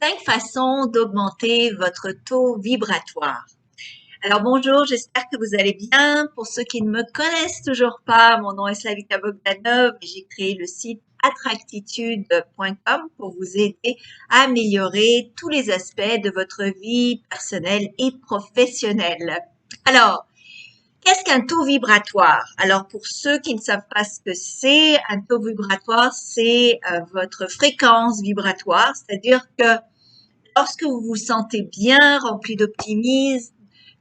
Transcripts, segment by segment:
5 façons d'augmenter votre taux vibratoire. Alors bonjour, j'espère que vous allez bien. Pour ceux qui ne me connaissent toujours pas, mon nom est Slavika Bogdanov et j'ai créé le site attractitude.com pour vous aider à améliorer tous les aspects de votre vie personnelle et professionnelle. Alors, qu'est-ce qu'un taux vibratoire? Alors, pour ceux qui ne savent pas ce que c'est, un taux vibratoire, c'est votre fréquence vibratoire, c'est-à-dire que lorsque vous vous sentez bien, rempli d'optimisme,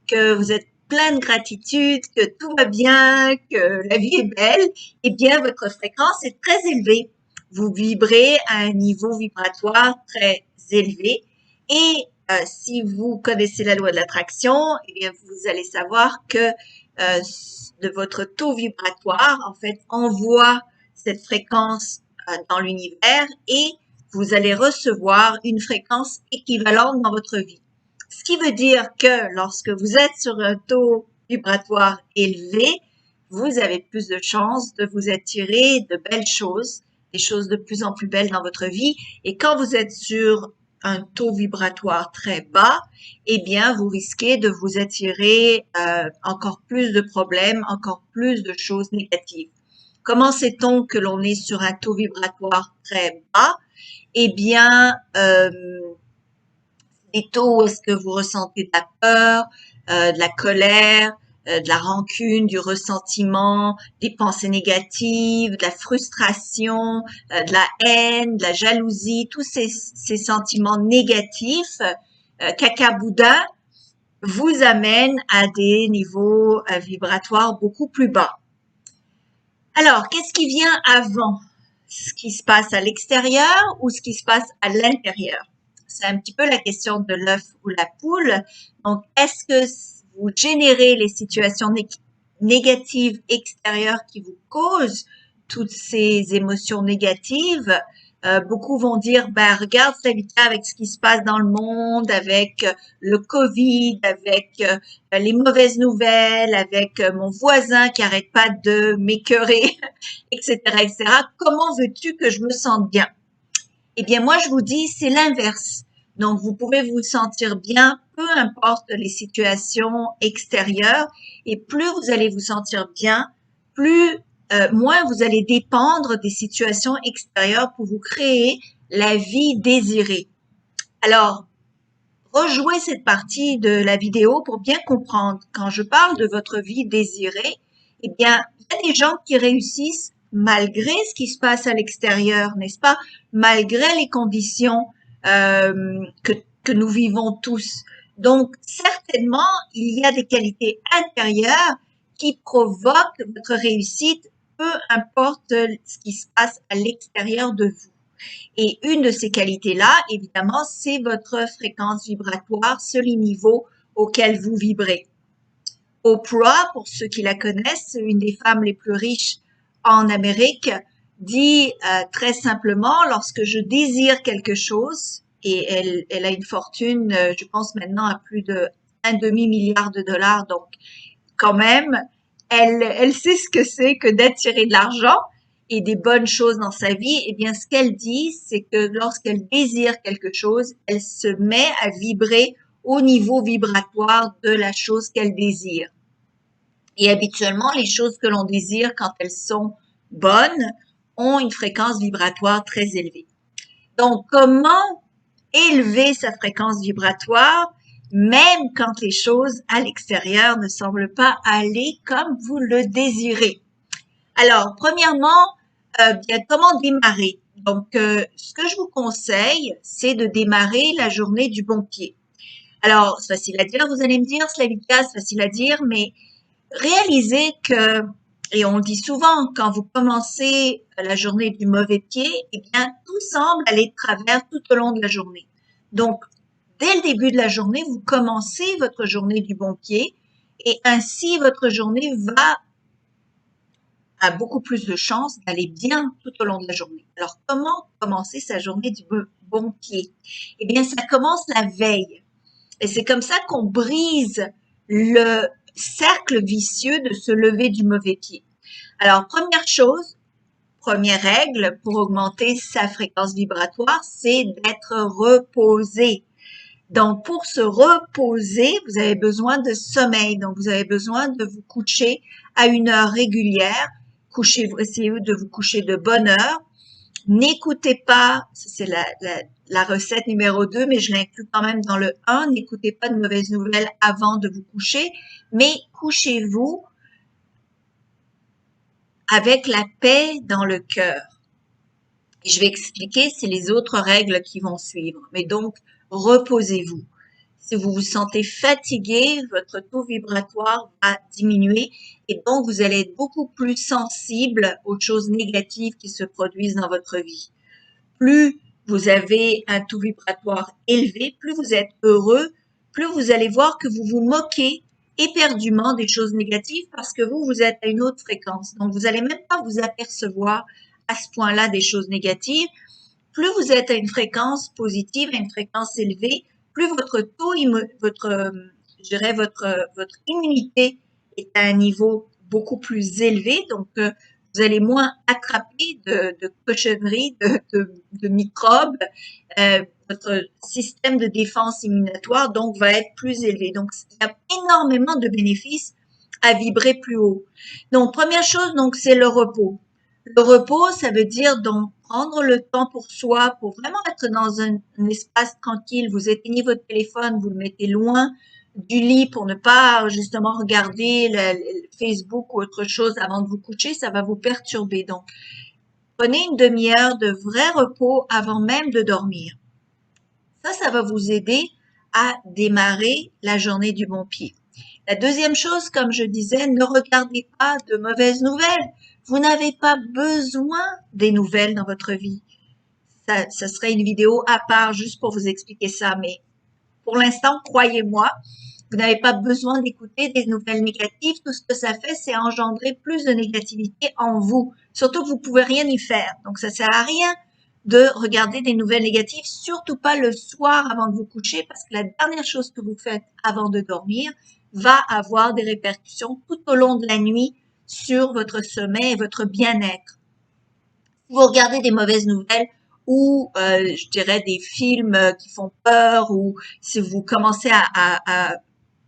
que vous êtes plein de gratitude, que tout va bien, que la vie est belle, eh bien, votre fréquence est très élevée. Vous vibrez à un niveau vibratoire très élevé et si vous connaissez la loi de l'attraction, eh bien, vous allez savoir que de votre taux vibratoire, en fait, envoie cette fréquence dans l'univers et vous allez recevoir une fréquence équivalente dans votre vie. Ce qui veut dire que lorsque vous êtes sur un taux vibratoire élevé, vous avez plus de chances de vous attirer de belles choses, des choses de plus en plus belles dans votre vie. Et quand vous êtes sur un taux vibratoire très bas, eh bien, vous risquez de vous attirer encore plus de problèmes, encore plus de choses négatives. Comment sait-on que l'on est sur un taux vibratoire très bas? Eh bien, des taux où est-ce que vous ressentez de la peur, de la colère, de la rancune, du ressentiment, des pensées négatives, de la frustration, de la haine, de la jalousie, tous ces sentiments négatifs, cacaboudins, vous amènent à des niveaux vibratoires beaucoup plus bas. Alors, qu'est-ce qui vient avant? Ce qui se passe à l'extérieur ou ce qui se passe à l'intérieur? C'est un petit peu la question de l'œuf ou la poule. Donc, est-ce que vous générez les situations négatives extérieures qui vous causent toutes ces émotions négatives? Beaucoup vont dire, ben regarde Savita avec ce qui se passe dans le monde, avec le Covid, avec les mauvaises nouvelles, avec mon voisin qui arrête pas de m'écœurer, etc., etc. Comment veux-tu que je me sente bien? Eh bien, moi, je vous dis, c'est l'inverse. Donc, vous pouvez vous sentir bien, peu importe les situations extérieures, et plus vous allez vous sentir bien, moins vous allez dépendre des situations extérieures pour vous créer la vie désirée. Alors, rejouez cette partie de la vidéo pour bien comprendre. Quand je parle de votre vie désirée, eh bien, il y a des gens qui réussissent malgré ce qui se passe à l'extérieur, n'est-ce pas? Malgré les conditions que nous vivons tous. Donc, certainement, il y a des qualités intérieures qui provoquent votre réussite, peu importe ce qui se passe à l'extérieur de vous. Et une de ces qualités-là, évidemment, c'est votre fréquence vibratoire sur les niveaux auxquels vous vibrez. Oprah, pour ceux qui la connaissent, une des femmes les plus riches en Amérique, dit très simplement, lorsque je désire quelque chose, et elle a une fortune, je pense maintenant à plus de un demi-milliard de dollars, donc quand même, elle sait ce que c'est que d'attirer de l'argent et des bonnes choses dans sa vie. Eh bien, ce qu'elle dit, c'est que lorsqu'elle désire quelque chose, elle se met à vibrer au niveau vibratoire de la chose qu'elle désire. Et habituellement, les choses que l'on désire, quand elles sont bonnes, ont une fréquence vibratoire très élevée. Donc, comment élever sa fréquence vibratoire, même quand les choses à l'extérieur ne semblent pas aller comme vous le désirez? Alors, premièrement, bien, comment démarrer? Donc, ce que je vous conseille, c'est de démarrer la journée du bon pied. Alors, c'est facile à dire, vous allez me dire, Slavika, c'est facile à dire, mais réalisez que, et on le dit souvent, quand vous commencez la journée du mauvais pied, eh bien, tout semble aller de travers tout au long de la journée. Donc, dès le début de la journée, vous commencez votre journée du bon pied et ainsi votre journée a beaucoup plus de chances d'aller bien tout au long de la journée. Alors, comment commencer sa journée du bon pied? Eh bien, ça commence la veille. Et c'est comme ça qu'on brise le cercle vicieux de se lever du mauvais pied. Alors, première chose, première règle pour augmenter sa fréquence vibratoire, c'est d'être reposé. Donc, pour se reposer, vous avez besoin de sommeil. Donc, vous avez besoin de vous coucher à une heure régulière. Essayez de vous coucher de bonne heure. N'écoutez pas, c'est la recette numéro 2, mais je l'inclus quand même dans le 1, n'écoutez pas de mauvaises nouvelles avant de vous coucher, mais couchez-vous avec la paix dans le cœur. Et je vais expliquer, c'est les autres règles qui vont suivre. Mais donc, reposez-vous. Si vous vous sentez fatigué, votre taux vibratoire va diminuer et donc vous allez être beaucoup plus sensible aux choses négatives qui se produisent dans votre vie. Plus vous avez un taux vibratoire élevé, plus vous êtes heureux, plus vous allez voir que vous vous moquez éperdument des choses négatives parce que vous êtes à une autre fréquence. Donc, vous allez même pas vous apercevoir à ce point-là des choses négatives. Plus vous êtes à une fréquence positive, à une fréquence élevée, plus votre taux, votre immunité est à un niveau beaucoup plus élevé. Donc, vous allez moins attraper de cochonneries, de microbes. Votre système de défense immunatoire, donc, va être plus élevé. Donc, il y a énormément de bénéfices à vibrer plus haut. Donc, première chose, donc, c'est le repos. Le repos, ça veut dire donc prendre le temps pour soi, pour vraiment être dans un espace tranquille. Vous éteignez votre téléphone, vous le mettez loin du lit pour ne pas justement regarder le Facebook ou autre chose avant de vous coucher, ça va vous perturber. Donc, prenez une demi-heure de vrai repos avant même de dormir. Ça va vous aider à démarrer la journée du bon pied. La deuxième chose, comme je disais, ne regardez pas de mauvaises nouvelles. Vous n'avez pas besoin des nouvelles dans votre vie. Ça serait une vidéo à part juste pour vous expliquer ça, mais pour l'instant, croyez-moi, vous n'avez pas besoin d'écouter des nouvelles négatives. Tout ce que ça fait, c'est engendrer plus de négativité en vous. Surtout que vous pouvez rien y faire. Donc, ça sert à rien de regarder des nouvelles négatives, surtout pas le soir avant de vous coucher, parce que la dernière chose que vous faites avant de dormir va avoir des répercussions tout au long de la nuit sur votre sommeil et votre bien-être. Si vous regardez des mauvaises nouvelles ou, je dirais, des films qui font peur, ou si vous commencez à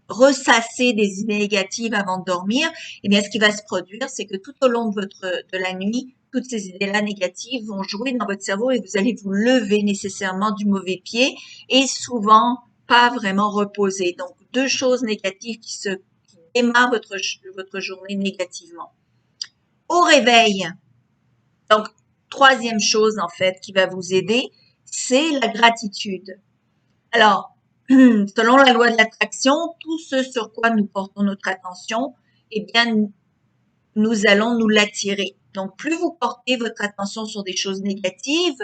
ressasser des idées négatives avant de dormir, eh bien, ce qui va se produire, c'est que tout au long de la nuit, toutes ces idées-là négatives vont jouer dans votre cerveau et vous allez vous lever nécessairement du mauvais pied et souvent pas vraiment reposer. Donc, deux choses négatives qui démarrent votre journée négativement. Au réveil, donc, troisième chose, en fait, qui va vous aider, c'est la gratitude. Alors, selon la loi de l'attraction, tout ce sur quoi nous portons notre attention, eh bien, nous allons nous l'attirer. Donc, plus vous portez votre attention sur des choses négatives,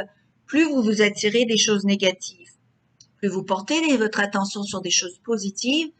plus vous vous attirez des choses négatives. Plus vous portez votre attention sur des choses positives,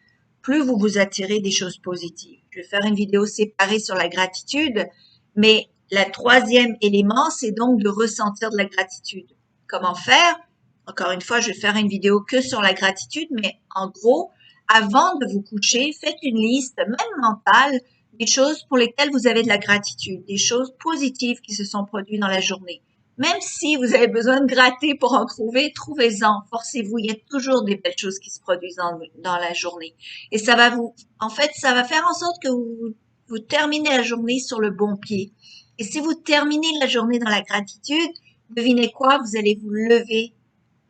plus vous vous attirez des choses positives. Je vais faire une vidéo séparée sur la gratitude, mais le troisième élément, c'est donc de ressentir de la gratitude. Comment faire? Encore une fois, je vais faire une vidéo que sur la gratitude, mais en gros, avant de vous coucher, faites une liste, même mentale, des choses pour lesquelles vous avez de la gratitude, des choses positives qui se sont produites dans la journée. Même si vous avez besoin de gratter pour en trouver, trouvez-en, forcez-vous. Il y a toujours des belles choses qui se produisent dans la journée. Et ça va ça va faire en sorte que vous terminez la journée sur le bon pied. Et si vous terminez la journée dans la gratitude, devinez quoi? Vous allez vous lever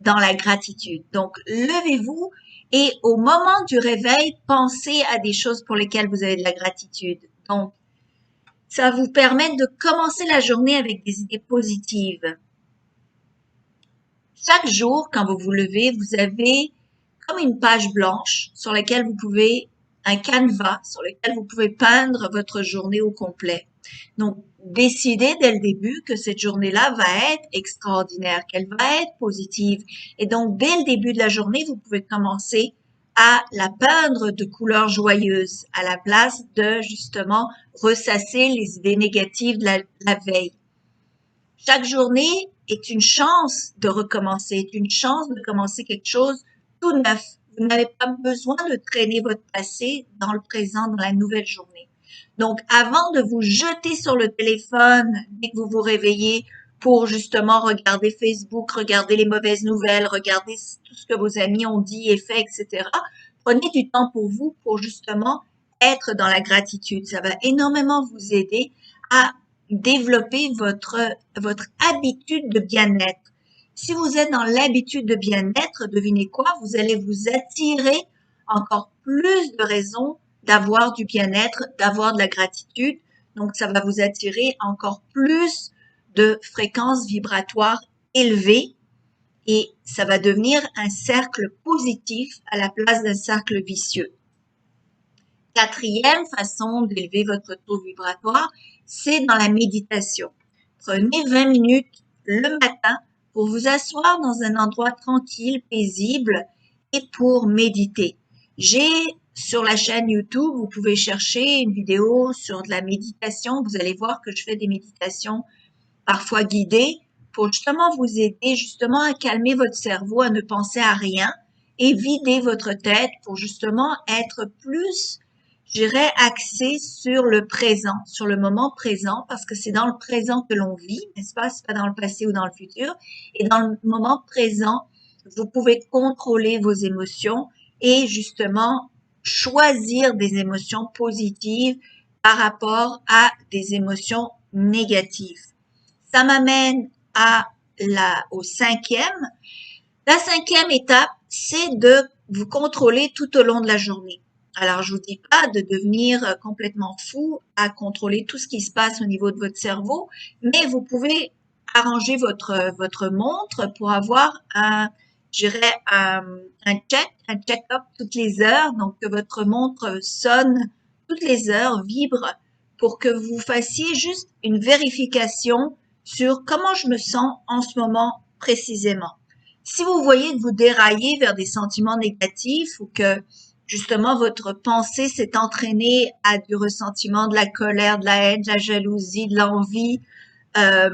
dans la gratitude. Donc, levez-vous et au moment du réveil, pensez à des choses pour lesquelles vous avez de la gratitude. Donc, ça va vous permettre de commencer la journée avec des idées positives. Chaque jour, quand vous vous levez, vous avez comme une page blanche sur laquelle un canevas sur lequel vous pouvez peindre votre journée au complet. Donc, décidez dès le début que cette journée-là va être extraordinaire, qu'elle va être positive. Et donc, dès le début de la journée, vous pouvez commencer à la peindre de couleurs joyeuses à la place de, justement, ressasser les idées négatives de la veille. Chaque journée est une chance de recommencer, est une chance de commencer quelque chose tout neuf. Vous n'avez pas besoin de traîner votre passé dans le présent, dans la nouvelle journée. Donc, avant de vous jeter sur le téléphone dès que vous vous réveillez pour justement regarder Facebook, regarder les mauvaises nouvelles, regarder tout ce que vos amis ont dit et fait, etc., prenez du temps pour vous pour justement être dans la gratitude. Ça va énormément vous aider à développer votre habitude de bien-être. Si vous êtes dans l'habitude de bien-être, devinez quoi? Vous allez vous attirer encore plus de raisons d'avoir du bien-être, d'avoir de la gratitude. Donc, ça va vous attirer encore plus de fréquences vibratoires élevées et ça va devenir un cercle positif à la place d'un cercle vicieux. Quatrième façon d'élever votre taux vibratoire, c'est dans la méditation. Prenez 20 minutes le matin pour vous asseoir dans un endroit tranquille, paisible et pour méditer. J'ai sur la chaîne YouTube, vous pouvez chercher une vidéo sur de la méditation. Vous allez voir que je fais des méditations parfois guidées pour justement vous aider justement à calmer votre cerveau, à ne penser à rien et vider votre tête pour justement être plus, je dirais, axé sur le présent, sur le moment présent, parce que c'est dans le présent que l'on vit, n'est-ce pas? C'est pas dans le passé ou dans le futur. Et dans le moment présent, vous pouvez contrôler vos émotions et justement choisir des émotions positives par rapport à des émotions négatives. Ça m'amène au cinquième. La cinquième étape, c'est de vous contrôler tout au long de la journée. Alors, je vous dis pas de devenir complètement fou à contrôler tout ce qui se passe au niveau de votre cerveau, mais vous pouvez arranger votre montre pour avoir je dirais, un check-up toutes les heures, donc que votre montre sonne toutes les heures, vibre, pour que vous fassiez juste une vérification sur comment je me sens en ce moment précisément. Si vous voyez que vous déraillez vers des sentiments négatifs ou que justement votre pensée s'est entraînée à du ressentiment, de la colère, de la haine, de la jalousie, de l'envie, euh,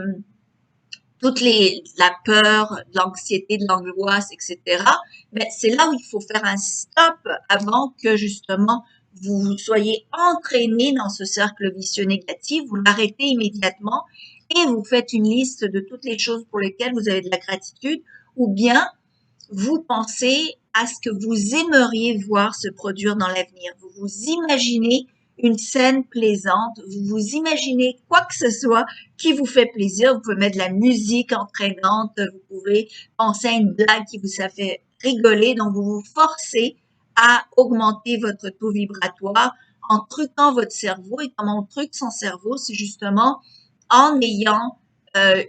la peur, de l'anxiété, de l'angoisse, etc. Mais c'est là où il faut faire un stop avant que justement vous soyez entraîné dans ce cercle vicieux négatif. Vous l'arrêtez immédiatement et vous faites une liste de toutes les choses pour lesquelles vous avez de la gratitude ou bien vous pensez à ce que vous aimeriez voir se produire dans l'avenir. Vous vous imaginez une scène plaisante, vous vous imaginez quoi que ce soit qui vous fait plaisir. Vous pouvez mettre de la musique entraînante, vous pouvez penser à une blague qui vous a fait rigoler. Donc, vous vous forcez à augmenter votre taux vibratoire en truquant votre cerveau. Et comment on truque son cerveau, c'est justement en ayant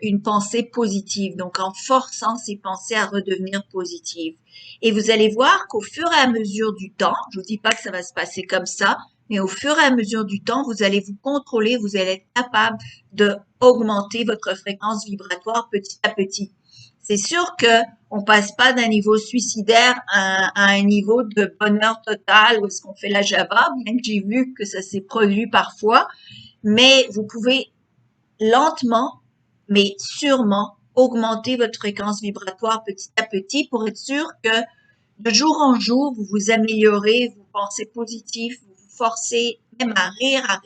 une pensée positive, donc en forçant ces pensées à redevenir positives. Et vous allez voir qu'au fur et à mesure du temps, je vous dis pas que ça va se passer comme ça, mais au fur et à mesure du temps, vous allez vous contrôler, vous allez être capable de augmenter votre fréquence vibratoire petit à petit. C'est sûr que on passe pas d'un niveau suicidaire à un niveau de bonheur total où est-ce qu'on fait la Java, bien que j'ai vu que ça s'est produit parfois, mais vous pouvez lentement, mais sûrement, augmenter votre fréquence vibratoire petit à petit pour être sûr que de jour en jour, vous vous améliorez, vous pensez positif, vous vous forcez même à rire, à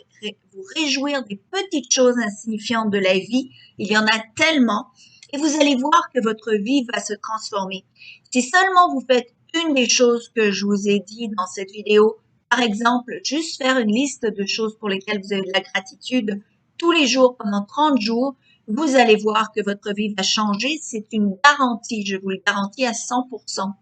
vous réjouir des petites choses insignifiantes de la vie. Il y en a tellement et vous allez voir que votre vie va se transformer. Si seulement vous faites une des choses que je vous ai dit dans cette vidéo, par exemple, juste faire une liste de choses pour lesquelles vous avez de la gratitude tous les jours pendant 30 jours, vous allez voir que votre vie va changer. C'est une garantie, je vous le garantis à 100%.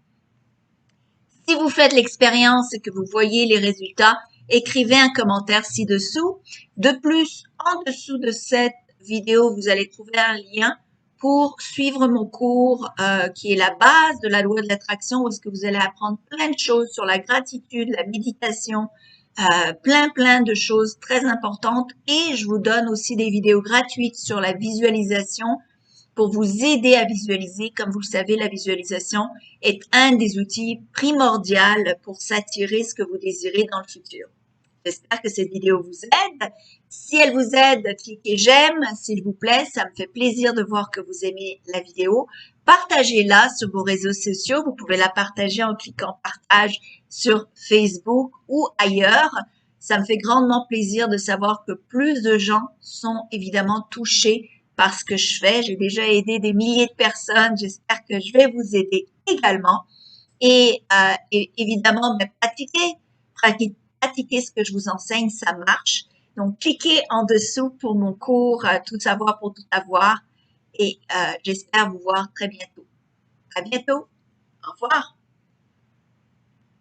Si vous faites l'expérience et que vous voyez les résultats, écrivez un commentaire ci-dessous. De plus, en dessous de cette vidéo, vous allez trouver un lien pour suivre mon cours qui est la base de la loi de l'attraction où est-ce que vous allez apprendre plein de choses sur la gratitude, la méditation, plein de choses très importantes et je vous donne aussi des vidéos gratuites sur la visualisation pour vous aider à visualiser. Comme vous le savez, la visualisation est un des outils primordiaux pour s'attirer ce que vous désirez dans le futur. J'espère que cette vidéo vous aide. Si elle vous aide, cliquez j'aime, s'il vous plaît. Ça me fait plaisir de voir que vous aimez la vidéo. Partagez-la sur vos réseaux sociaux. Vous pouvez la partager en cliquant partage sur Facebook ou ailleurs. Ça me fait grandement plaisir de savoir que plus de gens sont évidemment touchés par ce que je fais. J'ai déjà aidé des milliers de personnes. J'espère que je vais vous aider également. Et évidemment, ben, pratiquer ce que je vous enseigne, ça marche. Donc, cliquez en dessous pour mon cours Tout savoir pour tout avoir. Et j'espère vous voir très bientôt. À bientôt. Au revoir.